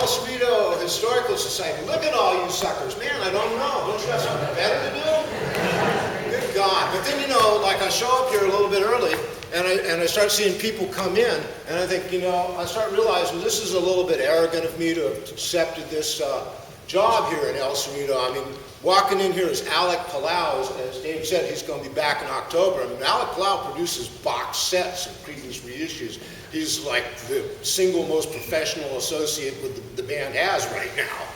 Cerrito Historical Society. Look at all you suckers. Man, I don't know. Don't you have something better to do? Good God. But then, you know, like I show up here a little bit early, and I start seeing people come in, and I think, you know, I start realizing this is a little bit arrogant of me to have accepted this job here in El Cerrito. I mean, walking in here is Alec Palau. As Dave said, he's going to be back in October. I mean, Alec Palau produces box sets of Creedence reissues. He's like the single most professional associate the band has right now.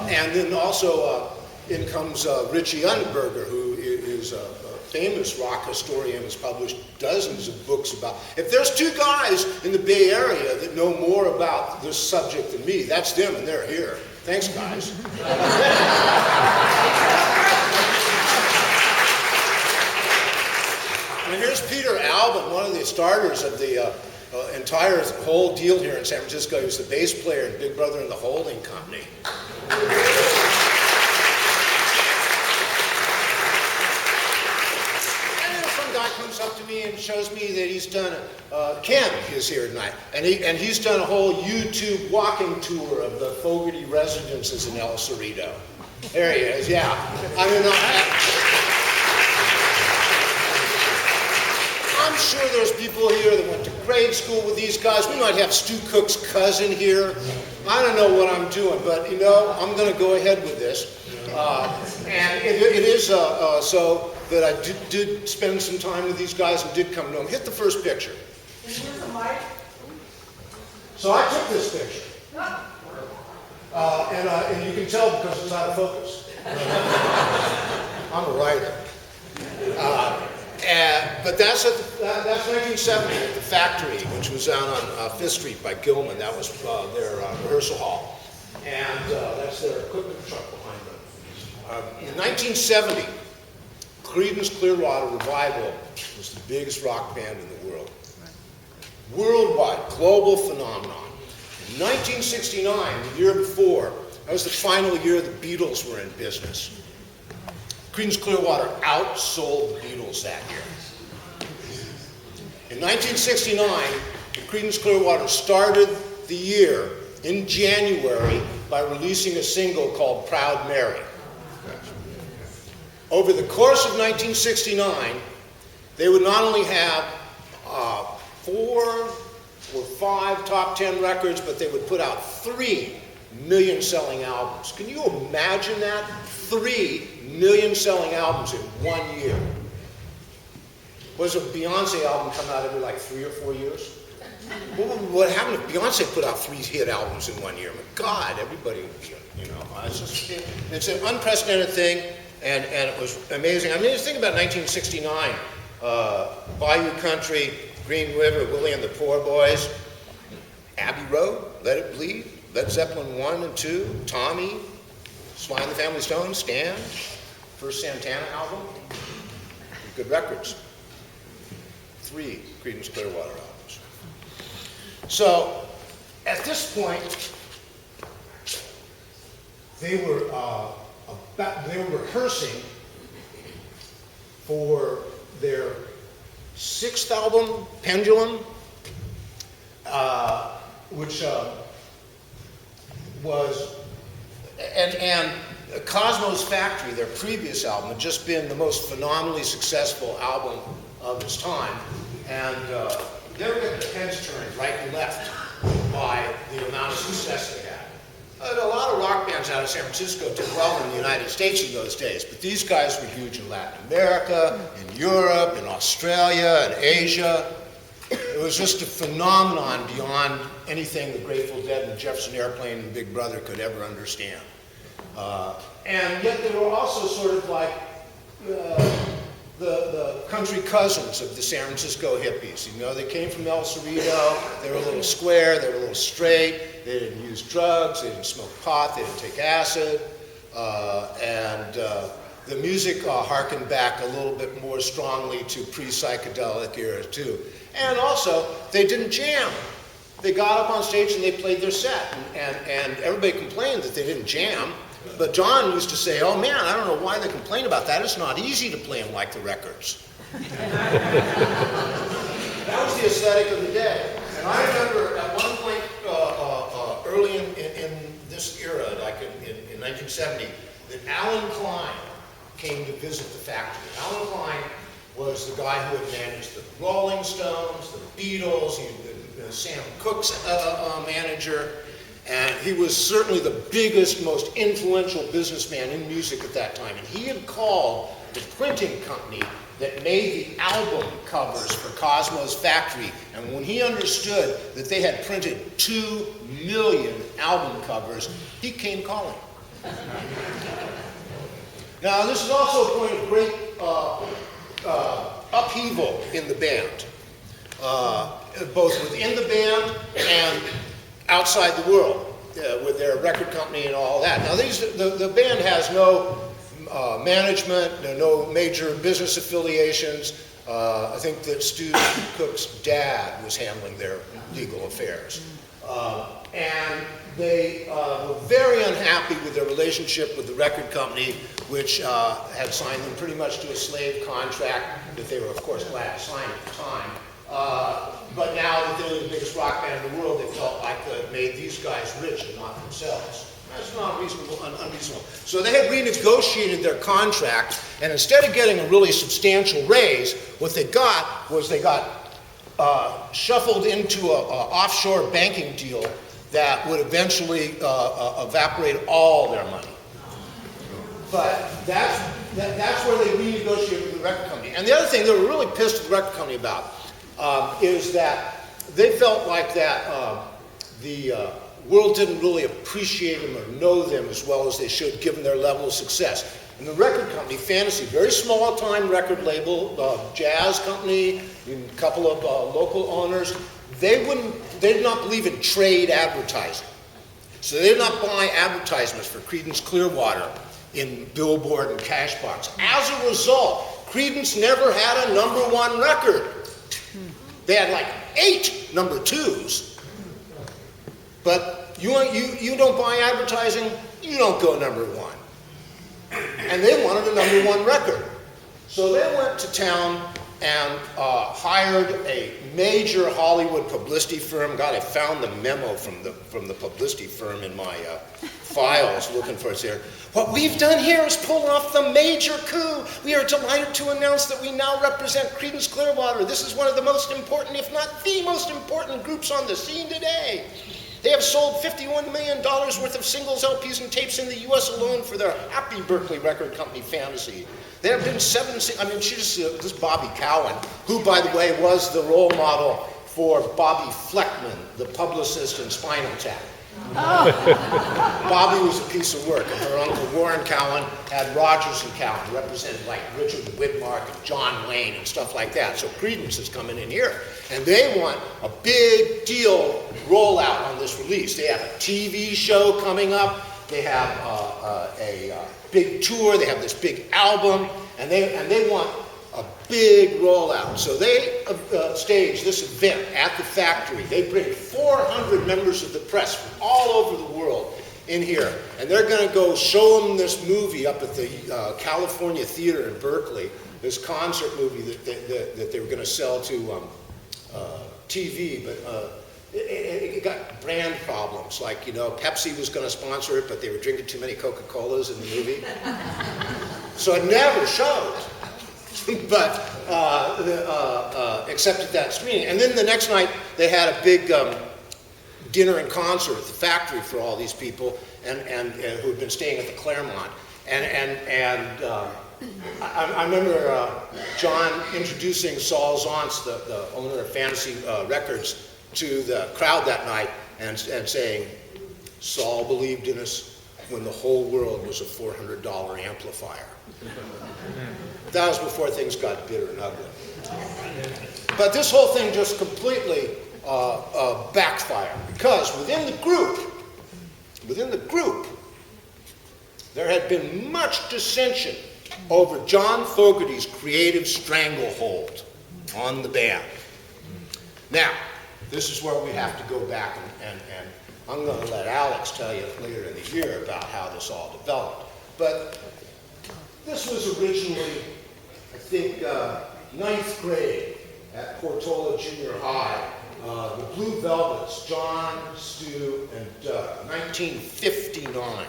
And then also in comes Richie Underberger, who is a famous rock historian, has published dozens of books about. If there's two guys in the Bay Area that know more about this subject than me, that's them, and they're here. Thanks, guys. And here's Peter Albin, one of the starters of the entire whole deal here in San Francisco. He was the bass player in Big Brother and the Holding Company. Comes up to me and shows me that he's done Ken is here tonight, and he's done a whole YouTube walking tour of the Fogarty residences in El Cerrito. There he is, yeah. I mean, I'm sure there's people here that went to grade school with these guys. We might have Stu Cook's cousin here. I don't know what I'm doing, but you know, I'm going to go ahead with this. And it is so that I did spend some time with these guys and did come to them. Hit the first picture. And here's the mic. So I took this picture. And you can tell because it's out of focus. I'm a writer. But that's 1970 at the Factory, which was down on 5th Street by Gilman. That was their rehearsal hall. And that's their equipment truck behind them. In 1970, Creedence Clearwater Revival was the biggest rock band in the world. Worldwide, global phenomenon. In 1969, the year before, that was the final year the Beatles were in business. Creedence Clearwater outsold the Beatles that year. In 1969, Creedence Clearwater started the year in January by releasing a single called Proud Mary. Over the course of 1969, they would not only have 4 or 5 top 10 records, but they would put out 3 million-selling albums. Can you imagine that? 3 million-selling albums in 1 year. Was a Beyonce album come out every like 3 or 4 years? What happened if Beyonce put out 3 hit albums in 1 year? My God, everybody would be, you know, it's an unprecedented thing. And it was amazing. I mean, just think about 1969, Bayou Country, Green River, Willie and the Poor Boys, Abbey Road, Let It Bleed, Led Zeppelin 1 and 2, Tommy, Sly and the Family Stone, Stand, first Santana album, good records. 3 Creedence Clearwater albums. So, at this point, they were rehearsing for their 6th album, Pendulum, which was, and Cosmo's Factory, their previous album, had just been the most phenomenally successful album of its time, and they were getting their heads turned right and left by the amount of success they had. A lot of rock bands out of San Francisco did well in the United States in those days, but these guys were huge in Latin America, in Europe, in Australia, in Asia. It was just a phenomenon beyond anything the Grateful Dead and Jefferson Airplane and Big Brother could ever understand. And yet they were also sort of like the country cousins of the San Francisco hippies. You know, they came from El Cerrito, they were a little square, they were a little straight, they didn't use drugs, they didn't smoke pot, they didn't take acid, and the music harkened back a little bit more strongly to pre-psychedelic era too. And also, they didn't jam. They got up on stage and they played their set, and everybody complained that they didn't jam. But John used to say, oh man, I don't know why they complain about that. It's not easy to play them like the records. That was the aesthetic of the day. And I remember at one point early in this era, like in 1970, that Alan Klein came to visit the factory. Alan Klein was the guy who had managed the Rolling Stones, the Beatles, he was Sam Cooke's manager, and he was certainly the biggest, most influential businessman in music at that time. And he had called the printing company that made the album covers for Cosmo's factory. And when he understood that they had printed 2 million album covers, he came calling. Now, this is also a point of great upheaval in the band, both within the band and outside the world, with their record company and all that. Now, the band has no management, no major business affiliations. I think that Stu Cook's dad was handling their legal affairs. And they were very unhappy with their relationship with the record company, which had signed them pretty much to a slave contract that they were, of course, glad to sign at the time. But now that they're the biggest rock band in the world, they felt like they made these guys rich and not themselves. That's not reasonable, unreasonable. So they had renegotiated their contract, and instead of getting a really substantial raise, what they got was they got shuffled into an offshore banking deal that would eventually evaporate all their money. But that's where they renegotiated with the record company. And the other thing they were really pissed at the record company about is that they felt like that the world didn't really appreciate them or know them as well as they should, given their level of success. And the record company, Fantasy, very small-time record label, jazz company, a couple of local owners, they did not believe in trade advertising. So they did not buy advertisements for Creedence Clearwater in Billboard and Cashbox. As a result, Creedence never had a #1 record. They had like 8 #2s. But you don't buy advertising, you don't go #1. And they wanted a #1 record. So they went to town and hired a major Hollywood publicity firm. God, I found the memo from the publicity firm in my files looking for it there. What we've done here is pull off the major coup. We are delighted to announce that we now represent Creedence Clearwater. This is one of the most important, if not the most important groups on the scene today. They have sold $51 million worth of singles, LPs, and tapes in the U.S. alone for their Happy Berkeley record company, Fantasy. There have been 7, this Bobby Cowan, who, by the way, was the role model for Bobby Fleckman, the publicist in Spinal Tap. Oh. Bobby was a piece of work, and her uncle Warren Cowan had Rogers and Cowan, represented like Richard Widmark and John Wayne and stuff like that. So Creedence is coming in here, and they want a big deal rollout on this release. They have a TV show coming up. They have a big tour. They have this big album, and they want a big rollout. So they stage this event at the factory. They bring 400 members of the press from all over the world in here, and they're going to go show them this movie up at the California Theater in Berkeley, this concert movie that they were going to sell to TV, but it got brand problems. Like, Pepsi was going to sponsor it, but they were drinking too many Coca-Colas in the movie. So it never showed. But except at that screening. And then the next night, they had a big dinner and concert at the factory for all these people and who had been staying at the Claremont. I remember John introducing Saul Zaunce, the owner of Fantasy Records, to the crowd that night and saying, Saul believed in us when the whole world was a $400 amplifier. That was before things got bitter and ugly. But this whole thing just completely backfired, because within the group, there had been much dissension over John Fogerty's creative stranglehold on the band. Now, this is where we have to go back and I'm going to let Alex tell you later in the year about how this all developed. But this was originally, I think, 9th grade at Portola Junior High The Blue Velvets, John, Stu, and Doug, 1959.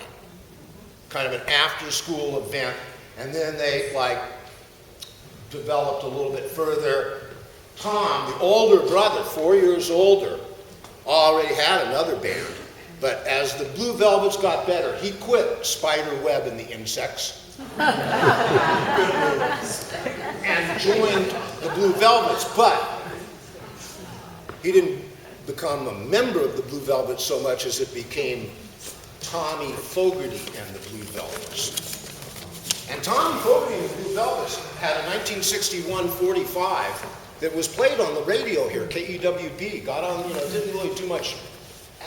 Kind of an after-school event, and then they developed a little bit further. Tom, the older brother, 4 years older, already had another band, but as the Blue Velvets got better, he quit Spider Web and the Insects and joined the Blue Velvets, but he didn't become a member of the Blue Velvets so much as it became Tommy Fogarty and the Blue Velvets. And Tommy Fogarty and the Blue Velvets had a 1961 45 that was played on the radio here, KEWB. Got on, didn't really do much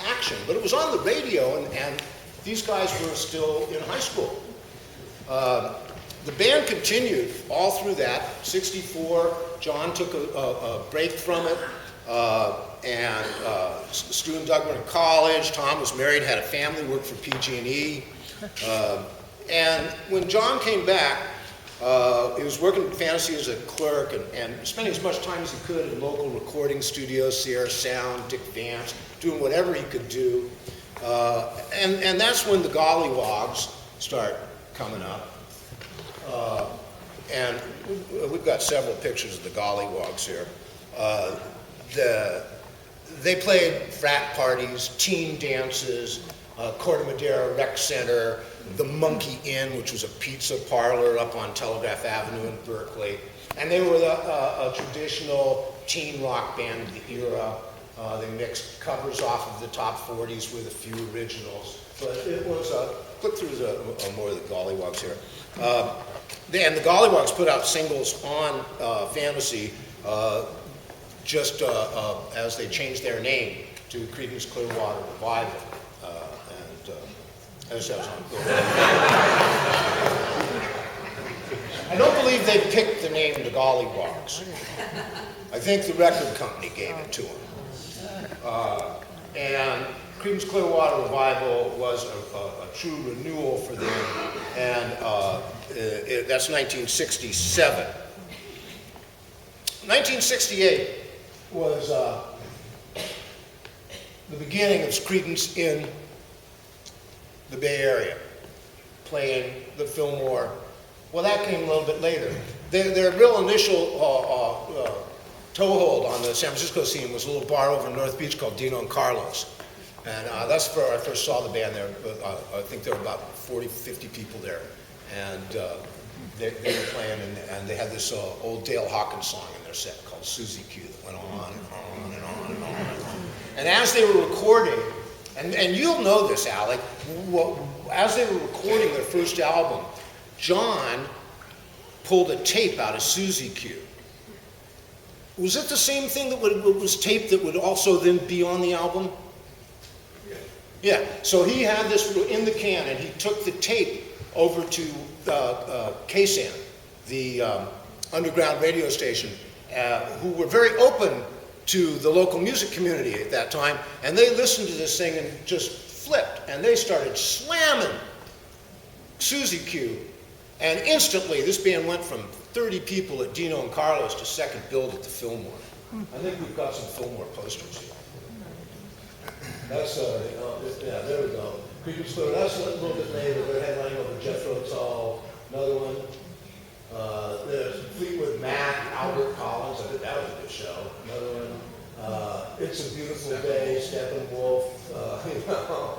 action, but it was on the radio, and these guys were still in high school. The band continued all through that. 64, John took a break from it, and Stu and Doug went to college. Tom was married, had a family, worked for PG&E. And when John came back, he was working in Fantasy as a clerk and spending as much time as he could in local recording studios, Sierra Sound, Dick Vance, doing whatever he could do. And that's when the Golliwogs start coming up. And we've got several pictures of the Golliwogs here. They played frat parties, teen dances, Corte Madera Rec Center, the Monkey Inn, which was a pizza parlor up on Telegraph Avenue in Berkeley. And they were a traditional teen rock band of the era. They mixed covers off of the top 40s with a few originals. But it was, click through more of the Golliwogs here. And the Golliwogs put out singles on Fantasy just as they changed their name to Creedence Clearwater Revival. I don't believe they picked the name the Golliwogs. I think the record company gave it to them. And Creedence Clearwater Revival was a true renewal for them, and that's 1967. 1968 was the beginning of Creedence in the Bay Area, playing the Fillmore. Well, that came a little bit later. Their real initial toehold on the San Francisco scene was a little bar over in North Beach called Dino and Carlos. And that's where I first saw the band there. I think there were about 40, 50 people there. And they were playing, and they had this old Dale Hawkins song in their set called Susie Q that went on and on and on and on and on. And as they were recording, and you'll know this, Alec, as they were recording their first album, John pulled a tape out of Susie Q. Was it the same thing that was taped that would also then be on the album? Yeah, so he had this in the can, and he took the tape over to KSAN, the underground radio station, who were very open to the local music community at that time, and they listened to this thing and just flipped, and they started slamming Susie Q, and instantly this band went from 30 people at Dino and Carlos to second build at the Fillmore. I think we've got some Fillmore posters here. That's, yeah, there we go. Creedence Clearwater, that's a little bit later. They're headlining over Jethro Tull, another one. There's Fleetwood Mac, Albert Collins, I think that was a good show. Another one. It's a Beautiful Day, Steppenwolf,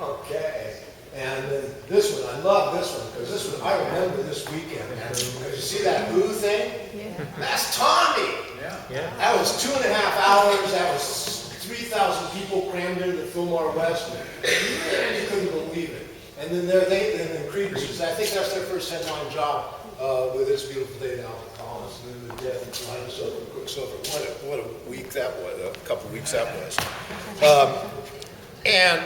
okay. And then this one, I love this one, because this one, I remember this weekend. Because you see that Who thing? Yeah. That's Tommy! Yeah. That was 2.5 hours, that was 3,000 people crammed into the Fillmore West. And you couldn't believe it. And then Creedence, I think that's their first headline job with It's a Beautiful Day to Albert Collins. And then the death of Linus Over Quicksilver. What a week that was, a couple weeks that was. And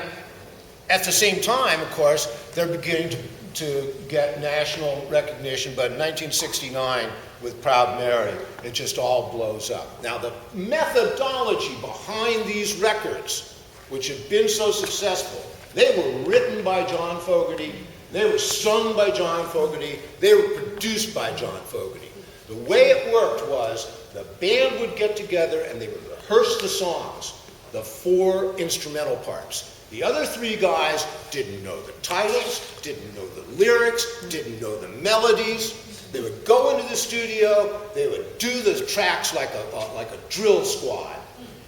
at the same time, of course, they're beginning to get national recognition, but in 1969, with Proud Mary, it just all blows up. Now, the methodology behind these records, which have been so successful, they were written by John Fogerty, they were sung by John Fogerty, they were produced by John Fogerty. The way it worked was the band would get together and they would rehearse the songs. the 4 instrumental parts. The other 3 guys didn't know the titles, didn't know the lyrics, didn't know the melodies. They would go into the studio, they would do the tracks like a drill squad.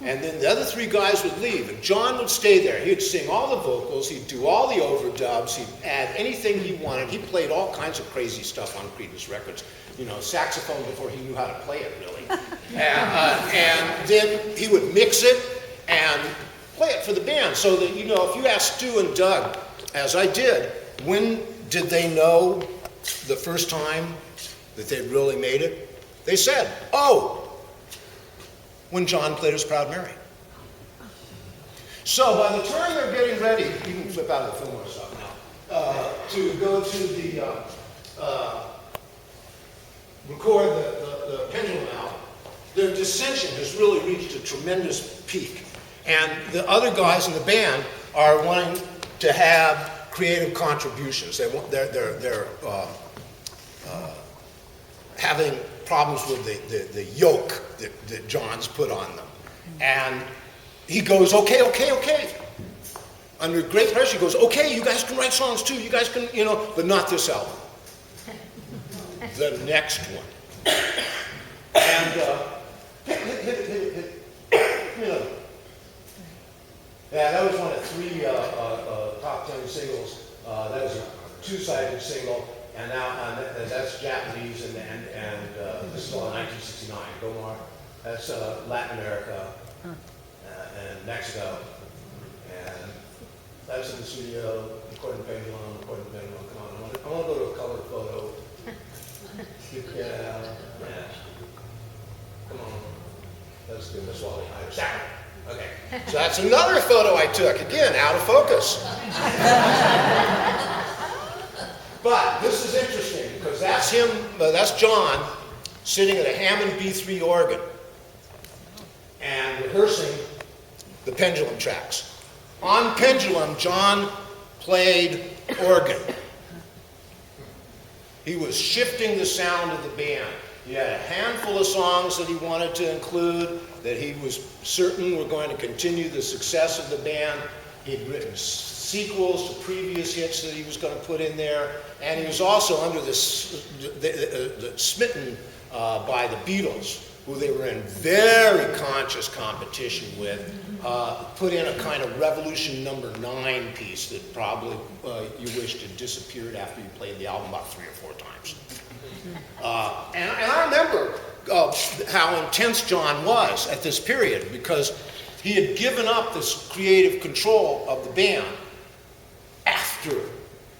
And then the other 3 guys would leave, and John would stay there. He'd sing all the vocals, he'd do all the overdubs, he'd add anything he wanted. He played all kinds of crazy stuff on Creedence records. You know, saxophone before he knew how to play it, really. And then he would mix it and play it for the band. So that, you know, if you ask Stu and Doug, as I did, when did they know the first time that they'd really made it? They said, oh, when John played his Proud Mary. So by the time they're getting ready, you can flip out of the Fillmore stuff now, to go to the, record the Pendulum album, their dissension has really reached a tremendous peak. And the other guys in the band are wanting to have creative contributions. They're having problems with the yoke that John's put on them. And he goes, okay. Under great pressure, he goes, okay, you guys can write songs too. You guys can, you know, but not this album. The next one. And, hit. You know. Yeah, that was one of 3 top 10 singles. That was a 2-sided single. And now that's Japanese, and this is all in 1969. Gomar, that's Latin America and Mexico, and that's in the studio, recording Pendulum. Come on, I want to go to a color photo. Yeah. Come on, that's good. That's Wally Hyde. Okay, so that's another photo I took. Again, out of focus. But this is interesting because that's him, that's John sitting at a Hammond B3 organ and rehearsing the Pendulum tracks. On Pendulum, John played organ. He was shifting the sound of the band. He had a handful of songs that he wanted to include that he was certain were going to continue the success of the band. He'd written sequels to previous hits that he was going to put in there, and he was also under smitten by the Beatles, who they were in very conscious competition with, put in a kind of Revolution number 9 piece that probably you wished had disappeared after you played the album about 3 or 4 times. And I remember how intense John was at this period, because he had given up this creative control of the band after.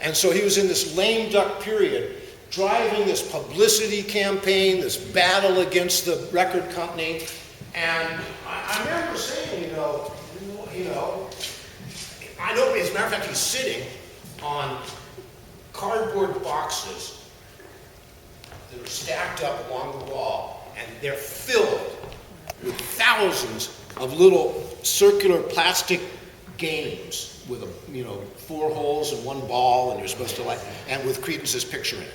And so he was in this lame duck period, driving this publicity campaign, this battle against the record company. And I remember saying, I know, as a matter of fact, he's sitting on cardboard boxes that are stacked up along the wall, and they're filled with thousands of little circular plastic games with 4 holes and 1 ball, and you're supposed to and with Creedence's picture in it.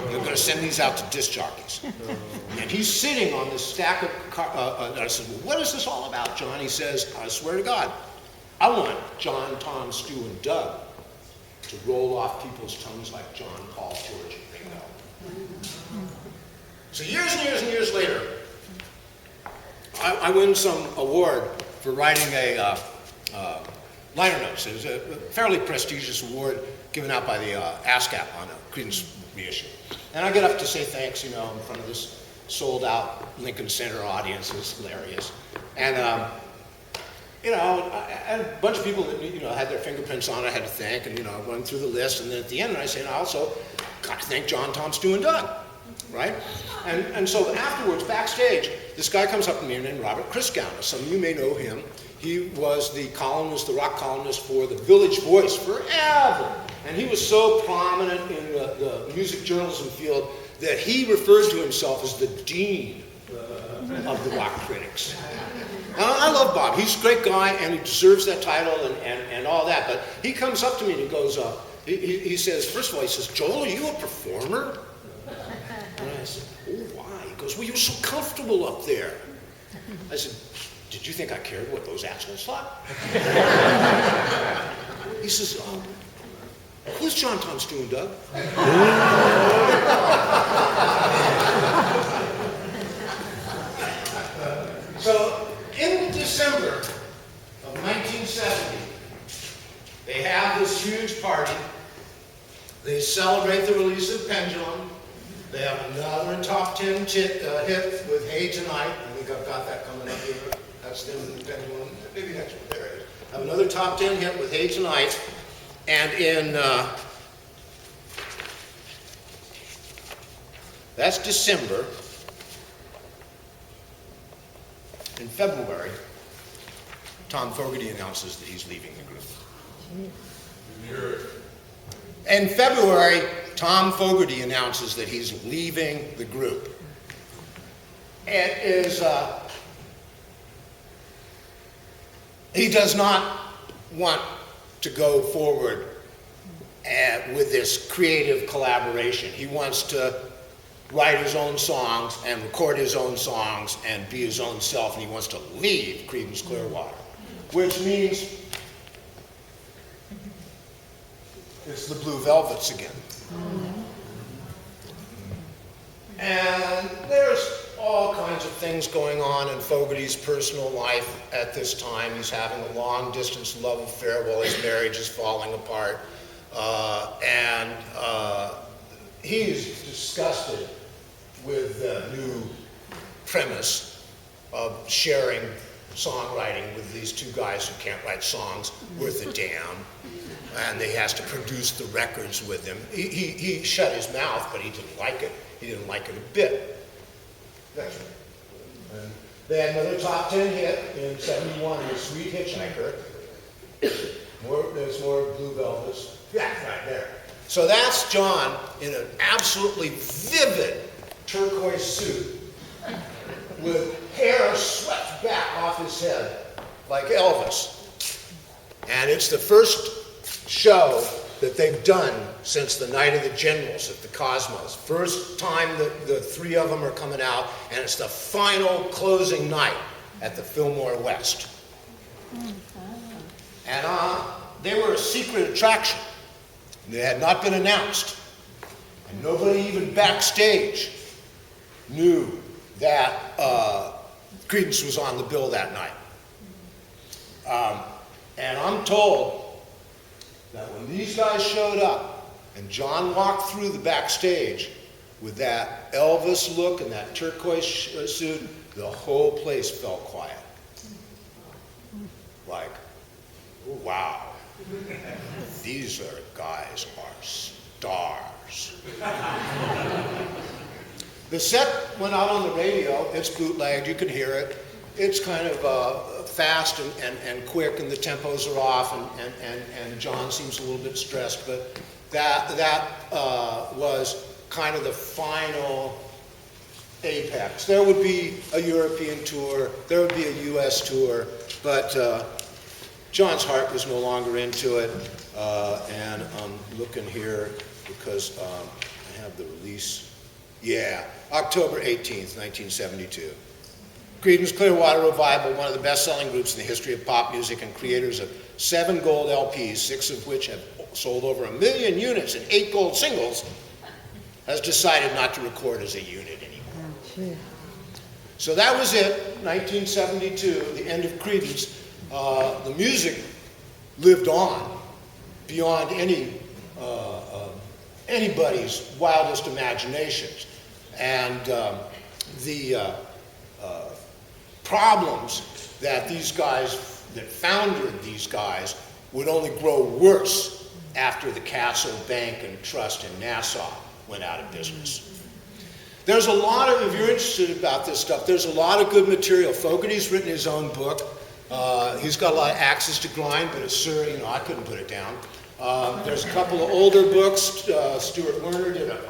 They're going to send these out to disc jockeys. And he's sitting on this stack of and I said, well, what is this all about, John? He says, I swear to God, I want John, Tom, Stu, and Doug to roll off people's tongues like John, Paul, George, and Ringo. So years and years and years later, I win some award for writing a liner notes. It was a fairly prestigious award given out by the ASCAP on a Creedence reissue. And I get up to say thanks, in front of this sold-out Lincoln Center audience. It was hilarious. And, I had a bunch of people that, had their fingerprints on it I had to thank, and, I went through the list, and then at the end I said, I also got to thank John, Tom, Stu, and Doug, right? And so afterwards, backstage, this guy comes up to me named Robert Christgow. Some of you may know him. He was the columnist, the rock columnist for the Village Voice forever. And he was so prominent in the music journalism field that he referred to himself as the dean of the rock critics. I love Bob. He's a great guy, and he deserves that title and all that. But he comes up to me and he goes, he says, first of all, he says, Joel, are you a performer? And I said, oh, why? He goes, well, you're so comfortable up there. I said, did you think I cared what those assholes thought? He says, who's John Thomas doing, Doug? So in December of 1970, they have this huge party. They celebrate the release of Pendulum. They have another top 10 hit with Hey Tonight. I think I've got that coming up here. That's the Pendulum. Maybe next one. There it is. Have another top 10 hit with Hey Tonight. And in, that's December. In February, Tom Fogerty announces that he's leaving the group. In February, Tom Fogerty announces that he's leaving the group. It is, he does not want to go forward with this creative collaboration. He wants to write his own songs and record his own songs and be his own self, and he wants to leave Creedence Clearwater, which means it's the Blue Velvets again. And there's all kinds of things going on in Fogerty's personal life at this time. He's having a long-distance love affair while his marriage is falling apart. He's disgusted with the new premise of sharing songwriting with these two guys who can't write songs worth a damn. And he has to produce the records with him. He shut his mouth, but he didn't like it. He didn't like it a bit. Next one. And they had another top 10 hit in '71 with Sweet Hitchhiker. There's more Blue Velvets. Yeah, right there. So that's John in an absolutely vivid turquoise suit with hair swept back off his head like Elvis. And it's the first show that they've done since the Night of the Generals at the Cosmos. First time that the three of them are coming out, and it's the final closing night at the Fillmore West. And they were a secret attraction. They had not been announced. And nobody even backstage knew that Creedence was on the bill that night. And I'm told that when these guys showed up and John walked through the backstage with that Elvis look and that turquoise suit, the whole place fell quiet. Like, wow, these guys are stars. The set went out on the radio. It's bootlegged, you can hear it. It's kind of fast and quick, and the tempos are off, and John seems a little bit stressed, but that was kind of the final apex. There would be a European tour, there would be a US tour, but John's heart was no longer into it, and I'm looking here because I have the release. Yeah, October 18th, 1972. Creedence Clearwater Revival, one of the best-selling groups in the history of pop music and creators of 7 gold LPs, 6 of which have sold over 1 million units and 8 gold singles, has decided not to record as a unit anymore. So that was it, 1972, the end of Creedence. The music lived on beyond anybody's wildest imaginations. And the problems that these guys, that founded these guys, would only grow worse after the Castle Bank and Trust in Nassau went out of business. There's a lot of, if you're interested about this stuff, there's a lot of good material. Fogerty's written his own book. He's got a lot of axes to grind, but it's I couldn't put it down. There's a couple of older books. Stuart Werner did an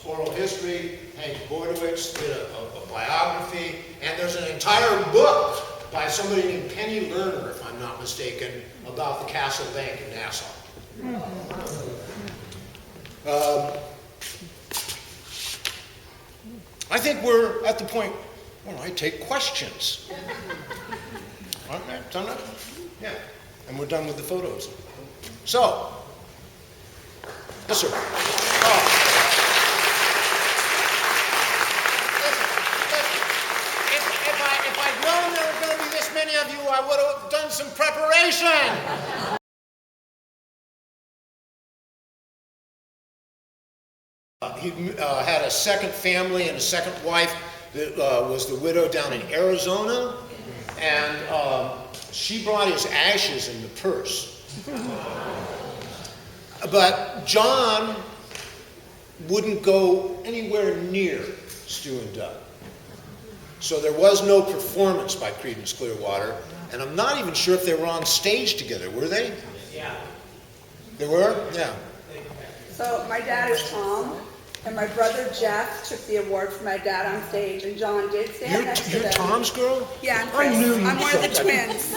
oral history. Hank Bordowitz did a biography. And there's an entire book by somebody named Penny Lerner, if I'm not mistaken, about the Castle Bank in Nassau. I think we're at the point where I take questions. Okay, done it? Yeah. And we're done with the photos. So, yes, sir. If I'd known there were going to be this many of you, I would have done some preparation. He had a second family and a second wife that was the widow down in Arizona, and she brought his ashes in the purse. But John wouldn't go anywhere near Stu and Doug. So there was no performance by Creedence Clearwater, and I'm not even sure if they were on stage together, were they? Yeah. They were? Yeah. So my dad is Tom, and my brother Jeff took the award for my dad on stage, and John did stand next to them. You're Tom's girl? Yeah, I'm Chris. I knew you I'm one of the twins.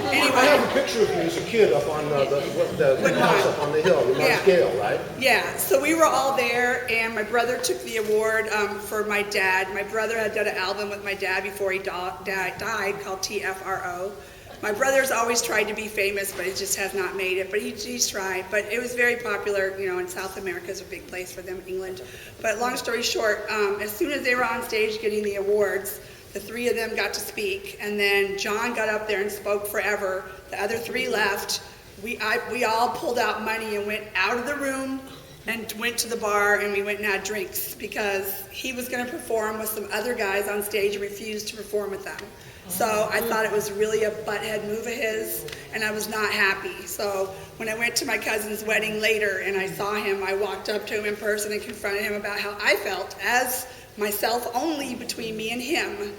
Anyway. I have a picture of you as a kid up on the house up on the hill, with Mount Scale, right? Yeah, so we were all there, and my brother took the award for my dad. My brother had done an album with my dad before he died called TFRO. My brother's always tried to be famous, but he just has not made it. But he's tried. But it was very popular, you know, in South America is a big place for them, England. But long story short, as soon as they were on stage getting the awards, the three of them got to speak. And then John got up there and spoke forever. The other three left. We all pulled out money and went out of the room and went to the bar, and we went and had drinks because he was going to perform with some other guys on stage and refused to perform with them. So I thought it was really a butthead move of his, and I was not happy. So when I went to my cousin's wedding later and I saw him, I walked up to him in person and confronted him about how I felt as myself only between me and him.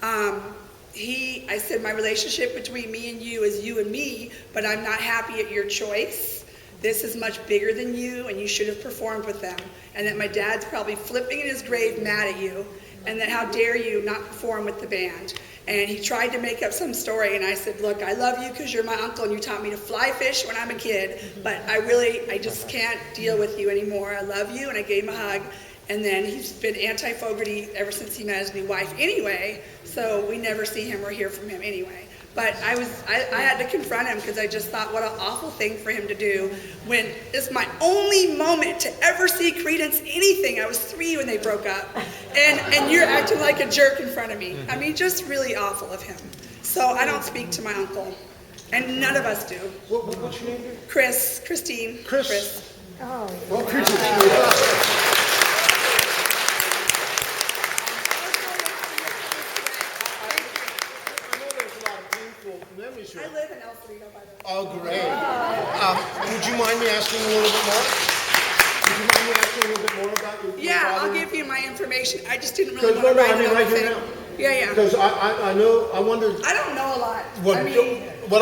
I said, my relationship between me and you is you and me, but I'm not happy at your choice. This is much bigger than you, and you should have performed with them. And that my dad's probably flipping in his grave mad at you, and that how dare you not perform with the band. And he tried to make up some story, and I said, look, I love you because you're my uncle and you taught me to fly fish when I'm a kid, but I just can't deal with you anymore. I love you, and I gave him a hug. And then he's been anti-Fogarty ever since he met his new wife anyway, so we never see him or hear from him anyway. But I had to confront him because I just thought, what an awful thing for him to do when it's my only moment to ever see Creedence anything. I was 3 when they broke up, and you're acting like a jerk in front of me. I mean, just really awful of him. So I don't speak to my uncle, and none of us do. What's your name? Christine. Chris. Oh. Well, Chris. I live in El Cerrito, by the way. Oh, great. Would you mind me asking a little bit more? Would you mind me asking a little bit more about your Yeah, father? I'll give you my information. I just didn't really want to No, write I mean it on right the here thing. now. Yeah. Because I know, I wondered. I don't know a lot. What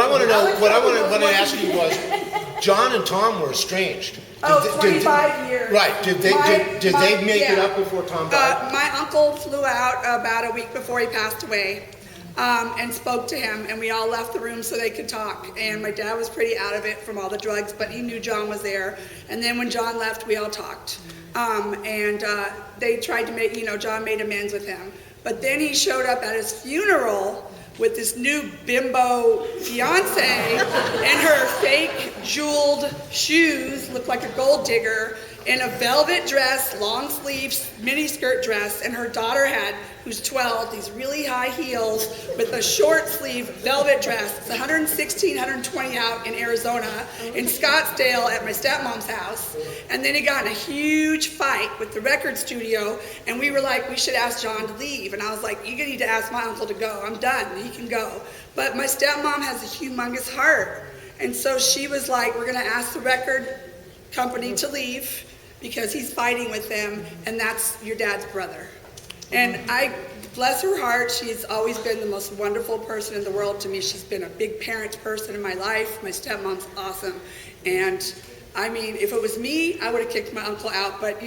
I want to know, what I wanted to ask you was, John and Tom were estranged. 25 years. Right. Did they make it up before Tom died? My uncle flew out about a week before he passed away. And spoke to him, and we all left the room so they could talk. And my dad was pretty out of it from all the drugs, but he knew John was there. And then when John left, we all talked. They tried to make, John made amends with him. But then he showed up at his funeral with this new bimbo fiance and her fake jeweled shoes, looked like a gold digger, in a velvet dress, long sleeves, mini skirt dress, and her daughter had, who's 12, these really high heels with a short sleeve velvet dress. It's 116, 120 out in Arizona, in Scottsdale at my stepmom's house. And then he got in a huge fight with the record studio, and we were like, we should ask John to leave. And I was like, you need to ask my uncle to go. I'm done, he can go. But my stepmom has a humongous heart. And so she was like, we're gonna ask the record company to leave because he's fighting with them, and that's your dad's brother. And I, bless her heart, she's always been the most wonderful person in the world to me. She's been a big parent person in my life. My stepmom's awesome. And I mean, if it was me, I would have kicked my uncle out, but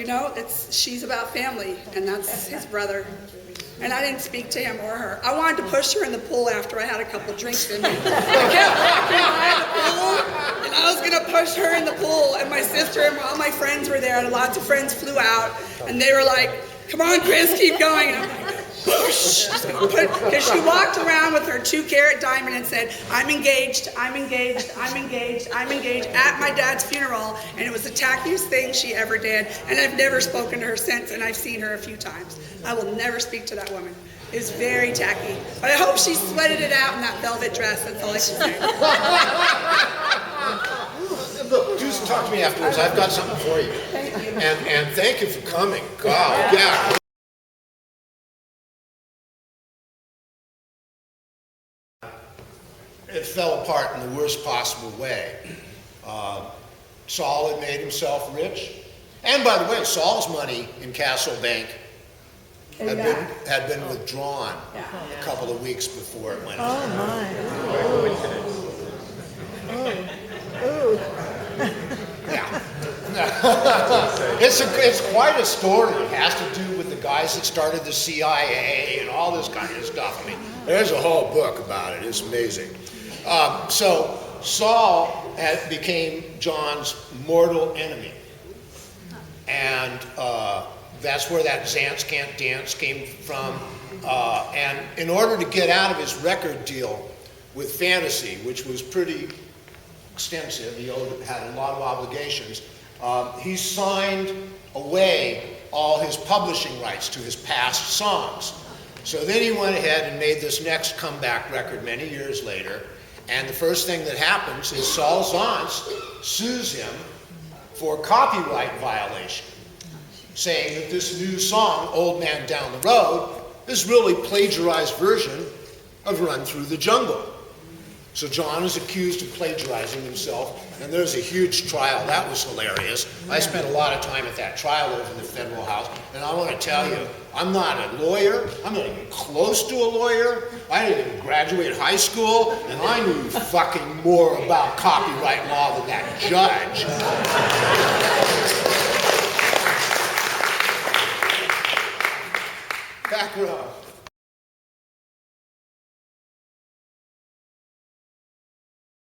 she's about family, and that's his brother. And I didn't speak to him or her. I wanted to push her in the pool after I had a couple drinks in me. I kept walking by the pool, and I was gonna push her in the pool, and my sister and all my friends were there, and lots of friends flew out, and they were like, come on, Chris, keep going. And I'm like, Because she walked around with her 2-carat diamond and said, I'm engaged, I'm engaged, I'm engaged, I'm engaged at my dad's funeral. And it was the tackiest thing she ever did. And I've never spoken to her since, and I've seen her a few times. I will never speak to that woman. It was very tacky. But I hope she sweated it out in that velvet dress. That's all I can say. Look, just talk to me afterwards. I've got something for you. Thank you. And thank you for coming. God, yeah. It fell apart in the worst possible way. Saul had made himself rich. And by the way, Saul's money in Castle Bank had been withdrawn a couple of weeks before it went out. Oh my. Oh. Yeah. It's quite a story. It has to do with the guys that started the CIA and all this kind of stuff. I mean, there's a whole book about it. It's amazing. So Saul became John's mortal enemy. And that's where that Zants Can't Dance came from. And in order to get out of his record deal with Fantasy, which was pretty extensive, he had a lot of obligations, he signed away all his publishing rights to his past songs. So then he went ahead and made this next comeback record many years later, and the first thing that happens is Saul Zaentz sues him for copyright violation, saying that this new song, Old Man Down the Road, is really a plagiarized version of Run Through the Jungle. So John is accused of plagiarizing himself, and there's a huge trial. That was hilarious. I spent a lot of time at that trial over in the federal house, and I want to tell you, I'm not a lawyer. I'm not even close to a lawyer. I didn't even graduate high school, and I knew fucking more about copyright law than that judge.